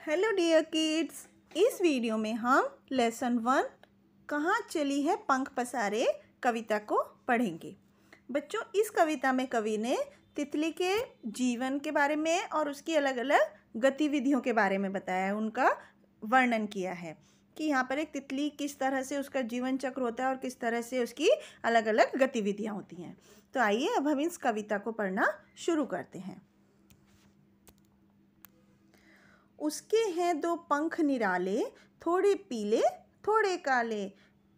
Hello dear kids, इस video में हम लेसन 1 कहाँ चली है पंख पसारे कविता को पढ़ेंगे। बच्चों, इस कविता में कवि ने तितली के जीवन के बारे में और उसकी अलग अलग गतिविधियों के बारे में बताया है, उनका वर्णन किया है कि यहाँ पर एक तितली किस तरह से उसका जीवन चक्र होता है और किस तरह से उसकी अलग अलग गतिविधियाँ होती हैं। तो आइए अब हम इस कविता को पढ़ना शुरू करते हैं। उसके हैं दो पंख निराले, थोड़े पीले थोड़े काले,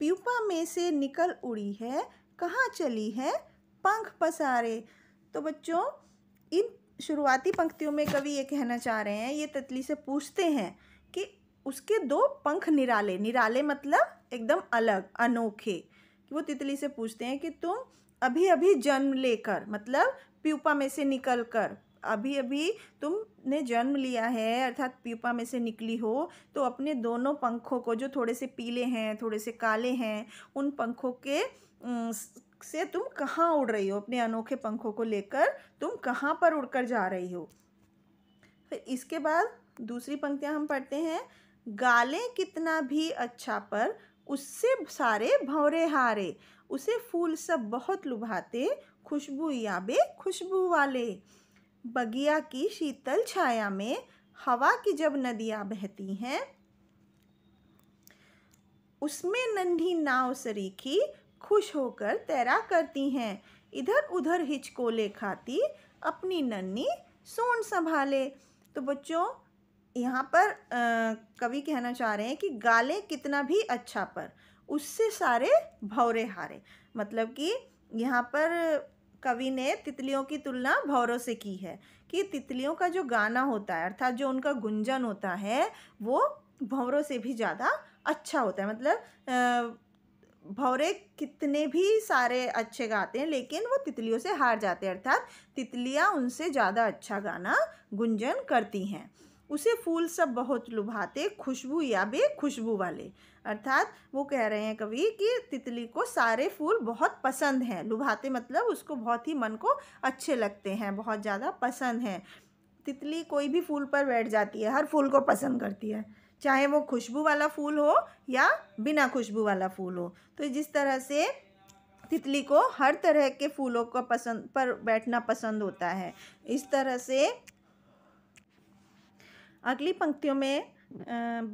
प्यूपा में से निकल उड़ी है, कहाँ चली है पंख पसारे। तो बच्चों, इन शुरुआती पंक्तियों में कवि ये कहना चाह रहे हैं, ये तितली से पूछते हैं कि उसके दो पंख निराले, निराले मतलब एकदम अलग, अनोखे। वो तितली से पूछते हैं कि तुम अभी अभी जन्म लेकर, मतलब प्यूपा में से निकल कर, अभी अभी तुमने जन्म लिया है अर्थात प्यूपा में से निकली हो, तो अपने दोनों पंखों को जो थोड़े से पीले हैं थोड़े से काले हैं, उन पंखों के से तुम कहाँ उड़ रही हो, अपने अनोखे पंखों को लेकर तुम कहाँ पर उड़कर जा रही हो। फिर इसके बाद दूसरी पंक्तियाँ हम पढ़ते हैं। गाले कितना भी अच्छा पर उससे सारे भंवरे हारे, उसे फूल सब बहुत लुभाते, खुशबू याबे खुशबू वाले। बगिया की शीतल छाया में हवा की जब नदियाँ बहती हैं, उसमें नन्ही नाव सरीखी खुश होकर तैरा करती हैं, इधर उधर हिचकोले खाती अपनी नन्ही सूंड संभाले। तो बच्चों, यहाँ पर कवि कहना चाह रहे हैं कि गाले कितना भी अच्छा पर उससे सारे भंवरे हारे, मतलब कि यहाँ पर कवि ने तितलियों की तुलना भंवरों से की है कि तितलियों का जो गाना होता है अर्थात जो उनका गुंजन होता है वो भंवरों से भी ज़्यादा अच्छा होता है। मतलब भंवरे कितने भी सारे अच्छे गाते हैं लेकिन वो तितलियों से हार जाते हैं, अर्थात तितलियाँ उनसे ज़्यादा अच्छा गाना गुंजन करती हैं। उसे फूल सब बहुत लुभाते, खुशबू याबे खुशबू वाले, अर्थात वो कह रहे हैं कवि कि तितली को सारे फूल बहुत पसंद हैं। लुभाते मतलब उसको बहुत ही मन को अच्छे लगते हैं, बहुत ज़्यादा पसंद हैं। तितली कोई भी फूल पर बैठ जाती है, हर फूल को पसंद करती है, चाहे वो खुशबू वाला फूल हो या बिना खुशबू वाला फूल हो। तो जिस तरह से तितली को हर तरह के फूलों को पसंद पर बैठना पसंद होता है, इस तरह से अगली पंक्तियों में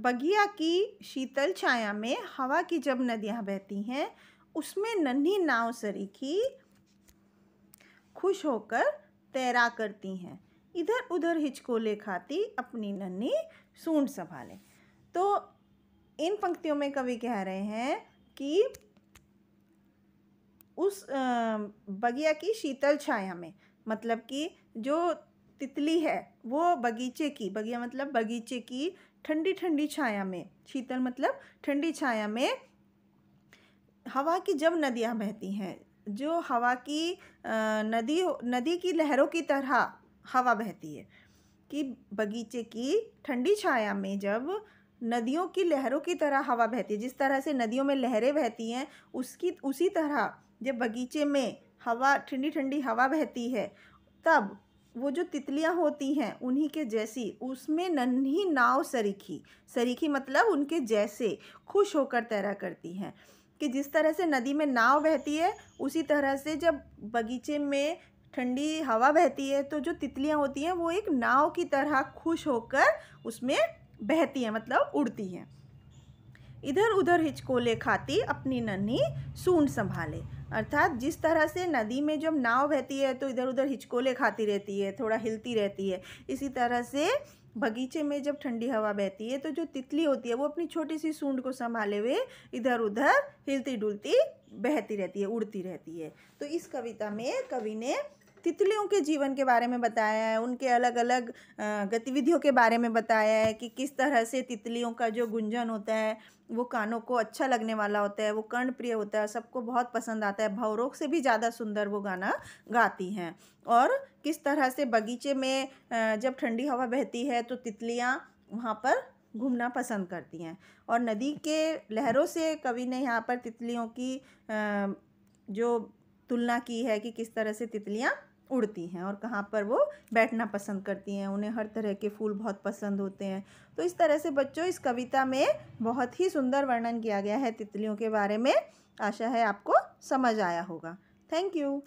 बगिया की शीतल छाया में हवा की जब नदियाँ बहती हैं, उसमें नन्ही नाव सरीखी खुश होकर तैरा करती हैं, इधर उधर हिचकोले खाती अपनी नन्ही सूंड संभाले। तो इन पंक्तियों में कवि कह रहे हैं कि उस बगिया की शीतल छाया में, मतलब कि जो तितली है वो बगीचे की, बगिया मतलब बगीचे की ठंडी ठंडी छाया में, शीतल मतलब ठंडी छाया में हवा की जब नदियाँ बहती हैं, जो हवा की नदी की लहरों की तरह हवा बहती है, कि बगीचे की ठंडी छाया में जब नदियों की लहरों की तरह हवा बहती है, जिस तरह से नदियों में लहरें बहती हैं उसी तरह जब बगीचे में हवा ठंडी ठंडी हवा बहती है, तब वो जो तितलियां होती हैं उन्हीं के जैसी उसमें नन्ही नाव सरीखी, सरीखी मतलब उनके जैसे खुश होकर तैरा करती हैं। कि जिस तरह से नदी में नाव बहती है उसी तरह से जब बगीचे में ठंडी हवा बहती है तो जो तितलियां होती हैं वो एक नाव की तरह खुश होकर उसमें बहती हैं, मतलब उड़ती हैं। इधर उधर हिचकोले खाती अपनी नन्ही सूंड संभाले, अर्थात जिस तरह से नदी में जब नाव बहती है तो इधर उधर हिचकोले खाती रहती है, थोड़ा हिलती रहती है, इसी तरह से बगीचे में जब ठंडी हवा बहती है तो जो तितली होती है वो अपनी छोटी सी सूंड को संभाले हुए इधर उधर हिलती डुलती बहती रहती है, उड़ती रहती है। तो इस कविता में कवि ने तितलियों के जीवन के बारे में बताया है, उनके अलग अलग गतिविधियों के बारे में बताया है कि किस तरह से तितलियों का जो गुंजन होता है वो कानों को अच्छा लगने वाला होता है, वो कर्णप्रिय होता है, सबको बहुत पसंद आता है, भंवरों से भी ज़्यादा सुंदर वो गाना गाती हैं। और किस तरह से बगीचे में जब ठंडी हवा बहती है तो तितलियाँ वहाँ पर घूमना पसंद करती हैं, और नदी के लहरों से कवि ने यहाँ पर तितलियों की जो तुलना की है कि किस तरह से तितलियाँ उड़ती हैं और कहाँ पर वो बैठना पसंद करती हैं। उन्हें हर तरह के फूल बहुत पसंद होते हैं। तो इस तरह से बच्चों इस कविता में बहुत ही सुंदर वर्णन किया गया है तितलियों के बारे में। आशा है आपको समझ आया होगा। Thank you.